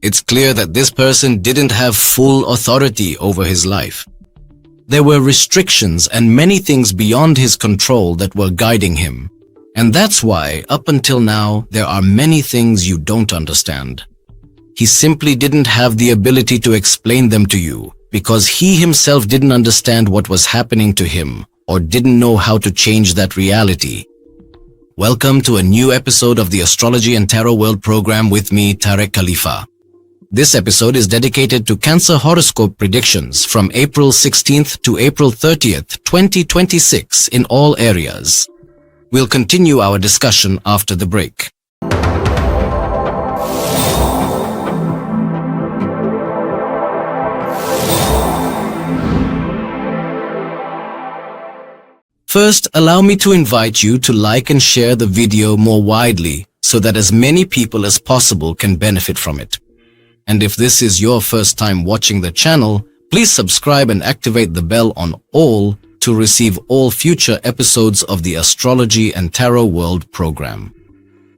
It's clear that this person didn't have full authority over his life. There were restrictions and many things beyond his control that were guiding him. And that's why, up until now, there are many things you don't understand. He simply didn't have the ability to explain them to you because he himself didn't understand what was happening to him or didn't know how to change that reality. Welcome to a new episode of the Astrology and Tarot World program with me, Tariq Khalifa. This episode is dedicated to Cancer horoscope predictions from April 16th to April 30th, 2026 in all areas. We'll continue our discussion after the break. First, allow me to invite you to like and share the video more widely so that as many people as possible can benefit from it. And if this is your first time watching the channel, please subscribe and activate the bell on all to receive all future episodes of the Astrology and Tarot World program.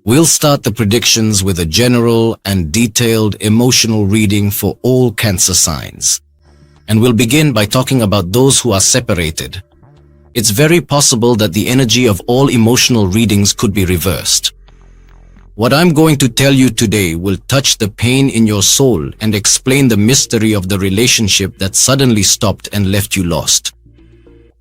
We'll start the predictions with a general and detailed emotional reading for all Cancer signs. And we'll begin by talking about those who are separated. It's very possible that the energy of all emotional readings could be reversed. What I'm going to tell you today will touch the pain in your soul and explain the mystery of the relationship that suddenly stopped and left you lost.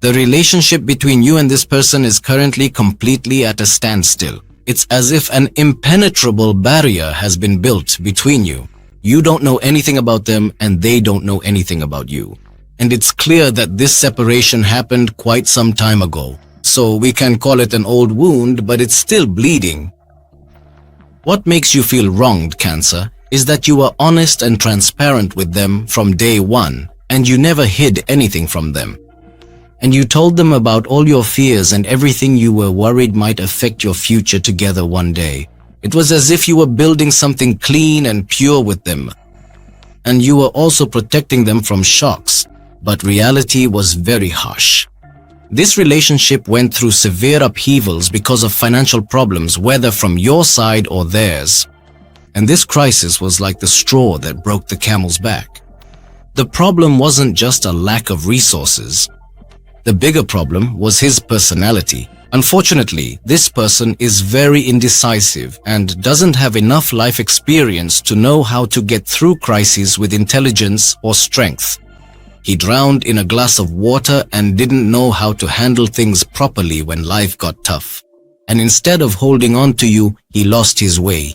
The relationship between you and this person is currently completely at a standstill. It's as if an impenetrable barrier has been built between you. You don't know anything about them and they don't know anything about you. And it's clear that this separation happened quite some time ago. So we can call it an old wound, but it's still bleeding. What makes you feel wronged, Cancer, is that you were honest and transparent with them from day one, and you never hid anything from them. And you told them about all your fears and everything you were worried might affect your future together one day. It was as if you were building something clean and pure with them. And you were also protecting them from shocks, but reality was very harsh. This relationship went through severe upheavals because of financial problems, whether from your side or theirs. And this crisis was like the straw that broke the camel's back. The problem wasn't just a lack of resources. The bigger problem was his personality. Unfortunately, this person is very indecisive and doesn't have enough life experience to know how to get through crises with intelligence or strength. He drowned in a glass of water and didn't know how to handle things properly when life got tough. And instead of holding on to you, he lost his way.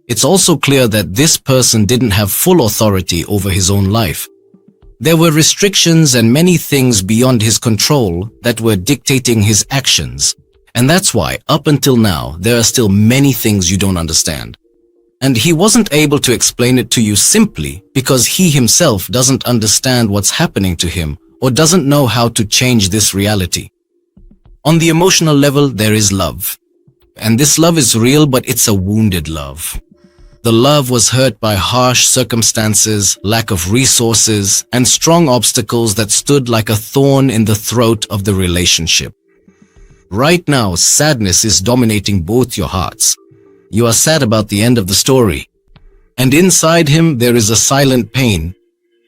It's also clear that this person didn't have full authority over his own life. There were restrictions and many things beyond his control that were dictating his actions. And that's why, up until now, there are still many things you don't understand. And he wasn't able to explain it to you simply because he himself doesn't understand what's happening to him or doesn't know how to change this reality. On the emotional level, there is love. And this love is real, but it's a wounded love. The love was hurt by harsh circumstances, lack of resources, and strong obstacles that stood like a thorn in the throat of the relationship. Right now, sadness is dominating both your hearts. You are sad about the end of the story. And inside him, there is a silent pain.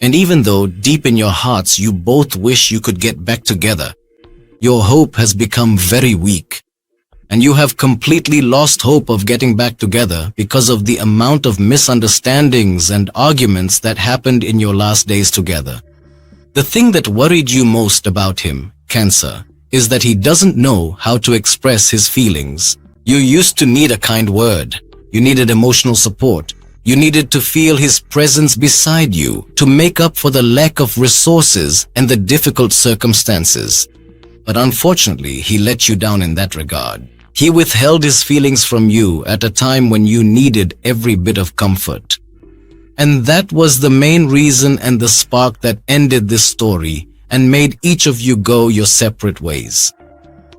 And even though deep in your hearts, you both wish you could get back together, your hope has become very weak. And you have completely lost hope of getting back together because of the amount of misunderstandings and arguments that happened in your last days together. The thing that worried you most about him, Cancer, is that he doesn't know how to express his feelings. You used to need a kind word. You needed emotional support. You needed to feel his presence beside you to make up for the lack of resources and the difficult circumstances. But unfortunately, he let you down in that regard. He withheld his feelings from you at a time when you needed every bit of comfort. And that was the main reason and the spark that ended this story and made each of you go your separate ways.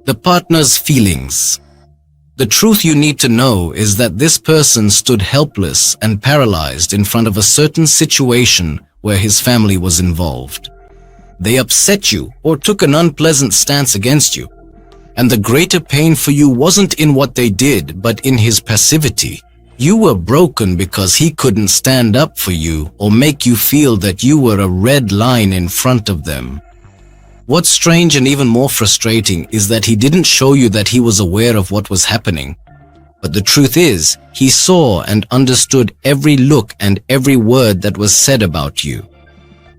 The partner's feelings. The truth you need to know is that this person stood helpless and paralyzed in front of a certain situation where his family was involved. They upset you or took an unpleasant stance against you. And the greater pain for you wasn't in what they did, but in his passivity. You were broken because he couldn't stand up for you or make you feel that you were a red line in front of them. What's strange and even more frustrating is that he didn't show you that he was aware of what was happening. But the truth is, he saw and understood every look and every word that was said about you.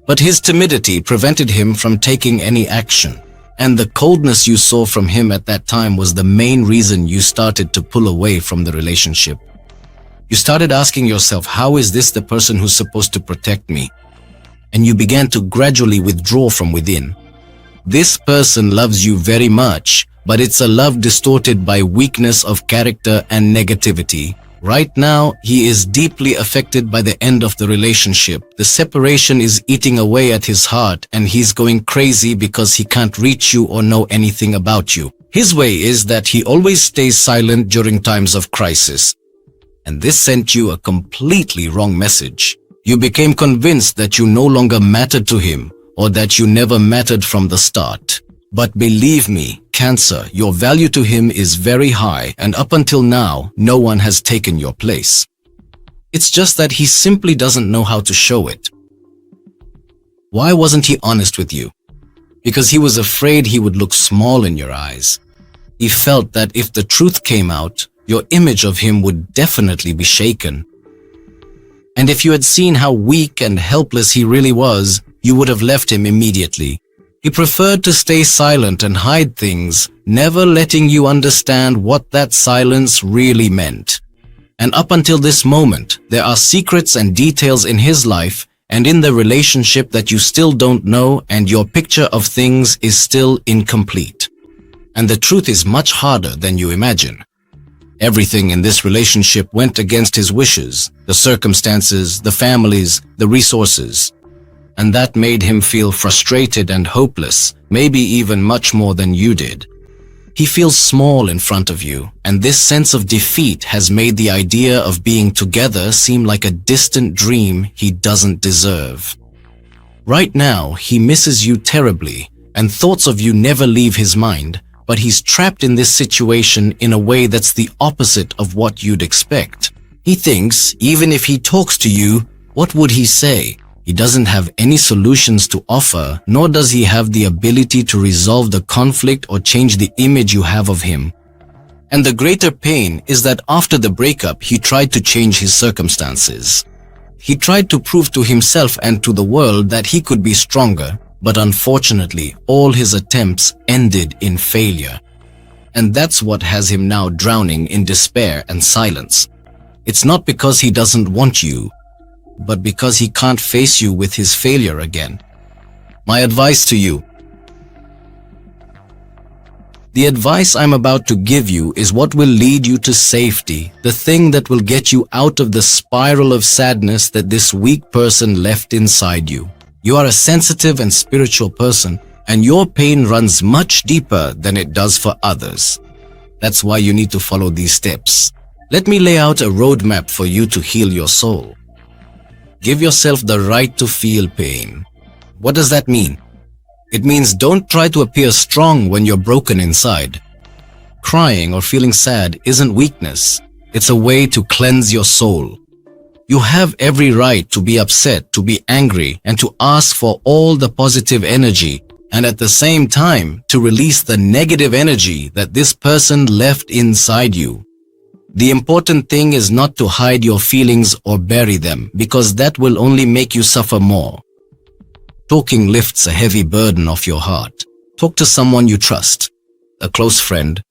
But his timidity prevented him from taking any action. And the coldness you saw from him at that time was the main reason you started to pull away from the relationship. You started asking yourself, how is this the person who's supposed to protect me? And you began to gradually withdraw from within. This person loves you very much, but it's a love distorted by weakness of character and negativity. Right now, he is deeply affected by the end of the relationship. The separation is eating away at his heart, and he's going crazy because he can't reach you or know anything about you. His way is that he always stays silent during times of crisis. And this sent you a completely wrong message. You became convinced that you no longer mattered to him, or that you never mattered from the start. But believe me, Cancer, your value to him is very high, and up until now, no one has taken your place. It's just that he simply doesn't know how to show it. Why wasn't he honest with you? Because he was afraid he would look small in your eyes. He felt that if the truth came out, your image of him would definitely be shaken. And if you had seen how weak and helpless he really was, you would have left him immediately. He preferred to stay silent and hide things, never letting you understand what that silence really meant. And up until this moment, there are secrets and details in his life and in the relationship that you still don't know, and your picture of things is still incomplete. And the truth is much harder than you imagine. Everything in this relationship went against his wishes, the circumstances, the families, the resources. And that made him feel frustrated and hopeless, maybe even much more than you did. He feels small in front of you, and this sense of defeat has made the idea of being together seem like a distant dream he doesn't deserve. Right now, he misses you terribly, and thoughts of you never leave his mind, but he's trapped in this situation in a way that's the opposite of what you'd expect. He thinks, even if he talks to you, what would he say? He doesn't have any solutions to offer, nor does he have the ability to resolve the conflict or change the image you have of him. And the greater pain is that after the breakup, he tried to change his circumstances. He tried to prove to himself and to the world that he could be stronger, but unfortunately, all his attempts ended in failure. And that's what has him now drowning in despair and silence. It's not because he doesn't want you, but because he can't face you with his failure again. My advice to you. The advice I'm about to give you is what will lead you to safety, the thing that will get you out of the spiral of sadness that this weak person left inside you. You are a sensitive and spiritual person, and your pain runs much deeper than it does for others. That's why you need to follow these steps. Let me lay out a roadmap for you to heal your soul. Give yourself the right to feel pain. What does that mean? It means don't try to appear strong when you're broken inside. Crying or feeling sad isn't weakness. It's a way to cleanse your soul. You have every right to be upset, to be angry, and to ask for all the positive energy, and at the same time to release the negative energy that this person left inside you. The important thing is not to hide your feelings or bury them, because that will only make you suffer more. Talking lifts a heavy burden off your heart. Talk to someone you trust, a close friend,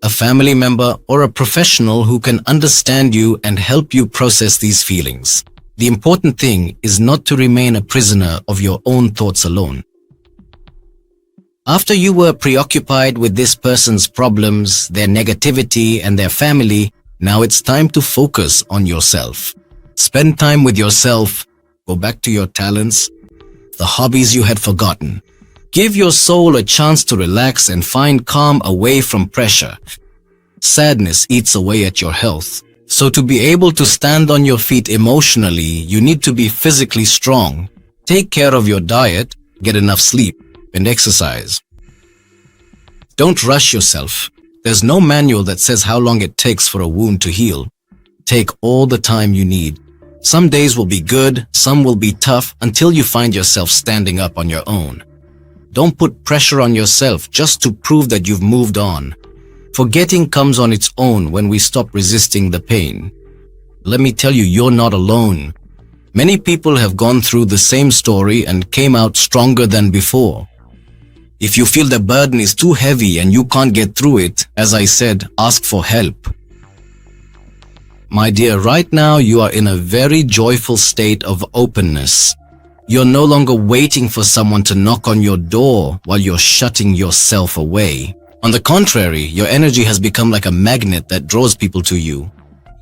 a family member, or a professional who can understand you and help you process these feelings. The important thing is not to remain a prisoner of your own thoughts alone. After you were preoccupied with this person's problems, their negativity, and their family, now it's time to focus on yourself. Spend time with yourself, go back to your talents, the hobbies you had forgotten. Give your soul a chance to relax and find calm away from pressure. Sadness eats away at your health. So to be able to stand on your feet emotionally, you need to be physically strong. Take care of your diet, get enough sleep, and exercise. Don't rush yourself. There's no manual that says how long it takes for a wound to heal. Take all the time you need. Some days will be good, some will be tough until you find yourself standing up on your own. Don't put pressure on yourself just to prove that you've moved on. Forgetting comes on its own when we stop resisting the pain. Let me tell you, you're not alone. Many people have gone through the same story and came out stronger than before. If you feel the burden is too heavy and you can't get through it, as I said, ask for help. My dear, right now you are in a very joyful state of openness. You're no longer waiting for someone to knock on your door while you're shutting yourself away. On the contrary, your energy has become like a magnet that draws people to you.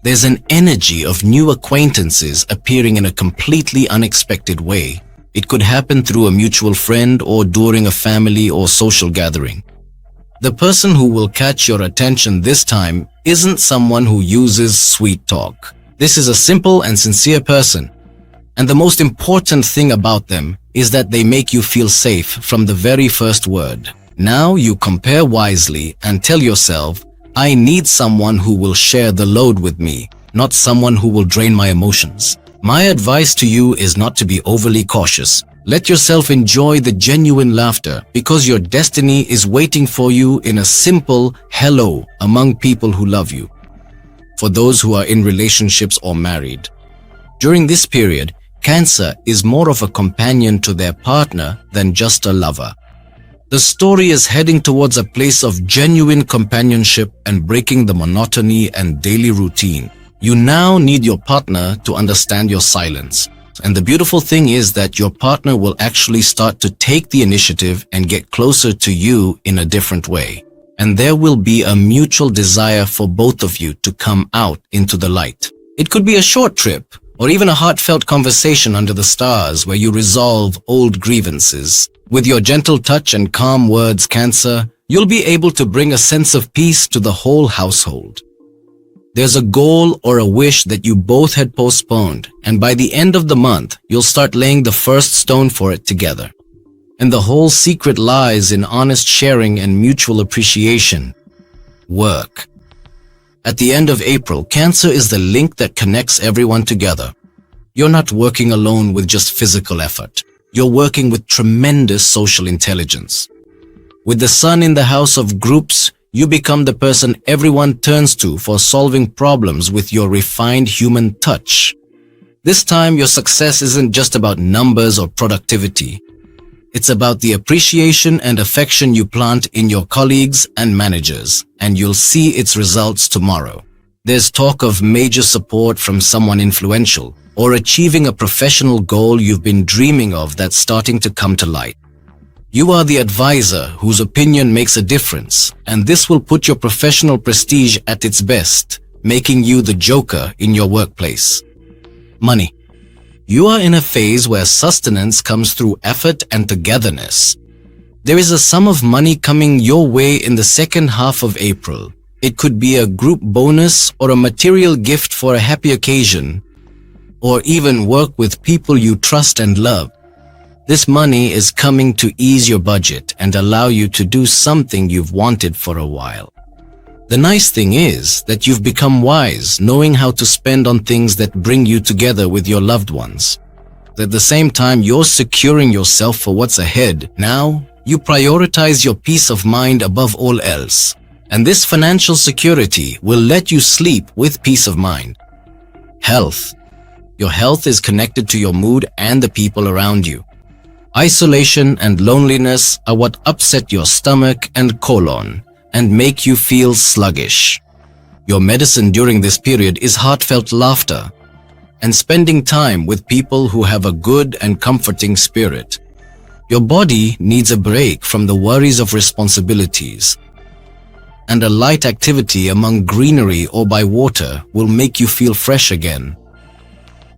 There's an energy of new acquaintances appearing in a completely unexpected way. It could happen through a mutual friend or during a family or social gathering. The person who will catch your attention this time isn't someone who uses sweet talk. This is a simple and sincere person. And the most important thing about them is that they make you feel safe from the very first word. Now you compare wisely and tell yourself, I need someone who will share the load with me, not someone who will drain my emotions. My advice to you is not to be overly cautious. Let yourself enjoy the genuine laughter because your destiny is waiting for you in a simple hello among people who love you. For those who are in relationships or married, during this period, Cancer is more of a companion to their partner than just a lover. The story is heading towards a place of genuine companionship and breaking the monotony and daily routine. You now need your partner to understand your silence. And the beautiful thing is that your partner will actually start to take the initiative and get closer to you in a different way. And there will be a mutual desire for both of you to come out into the light. It could be a short trip or even a heartfelt conversation under the stars where you resolve old grievances. With your gentle touch and calm words, Cancer, you'll be able to bring a sense of peace to the whole household. There's a goal or a wish that you both had postponed, and by the end of the month, you'll start laying the first stone for it together. And the whole secret lies in honest sharing and mutual appreciation. Work. At the end of April, Cancer is the link that connects everyone together. You're not working alone with just physical effort. You're working with tremendous social intelligence. With the sun in the house of groups, you become the person everyone turns to for solving problems with your refined human touch. This time, your success isn't just about numbers or productivity. It's about the appreciation and affection you plant in your colleagues and managers, and you'll see its results tomorrow. There's talk of major support from someone influential, or achieving a professional goal you've been dreaming of that's starting to come to light. You are the advisor whose opinion makes a difference, and this will put your professional prestige at its best, making you the joker in your workplace. Money. You are in a phase where sustenance comes through effort and togetherness. There is a sum of money coming your way in the second half of April. It could be a group bonus or a material gift for a happy occasion, or even work with people you trust and love. This money is coming to ease your budget and allow you to do something you've wanted for a while. The nice thing is that you've become wise, knowing how to spend on things that bring you together with your loved ones. At the same time, you're securing yourself for what's ahead. Now, you prioritize your peace of mind above all else. And this financial security will let you sleep with peace of mind. Health. Your health is connected to your mood and the people around you. Isolation and loneliness are what upset your stomach and colon and make you feel sluggish. Your medicine during this period is heartfelt laughter and spending time with people who have a good and comforting spirit. Your body needs a break from the worries of responsibilities, and a light activity among greenery or by water will make you feel fresh again.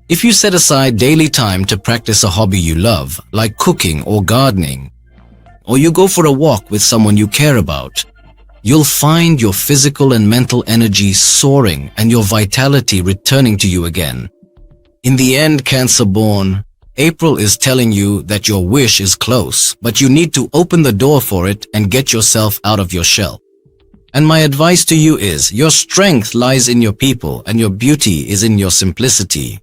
If you set aside daily time to practice a hobby you love, like cooking or gardening, or you go for a walk with someone you care about, you'll find your physical and mental energy soaring and your vitality returning to you again. In the end, Cancer-born, April is telling you that your wish is close, but you need to open the door for it and get yourself out of your shell. And my advice to you is, your strength lies in your people and your beauty is in your simplicity.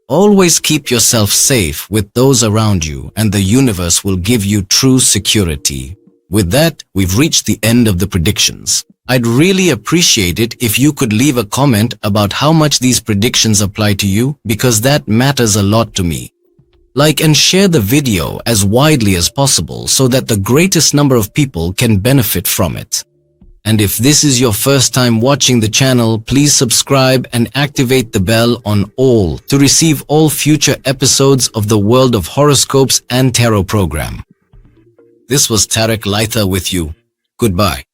Always keep yourself safe with those around you and the universe will give you true security. With that, we've reached the end of the predictions. I'd really appreciate it if you could leave a comment about how much these predictions apply to you, because that matters a lot to me. Like and share the video as widely as possible so that the greatest number of people can benefit from it. And if this is your first time watching the channel, please subscribe and activate the bell on all to receive all future episodes of the World of Horoscopes and Tarot program. This was Tariq Khalifa with you. Goodbye.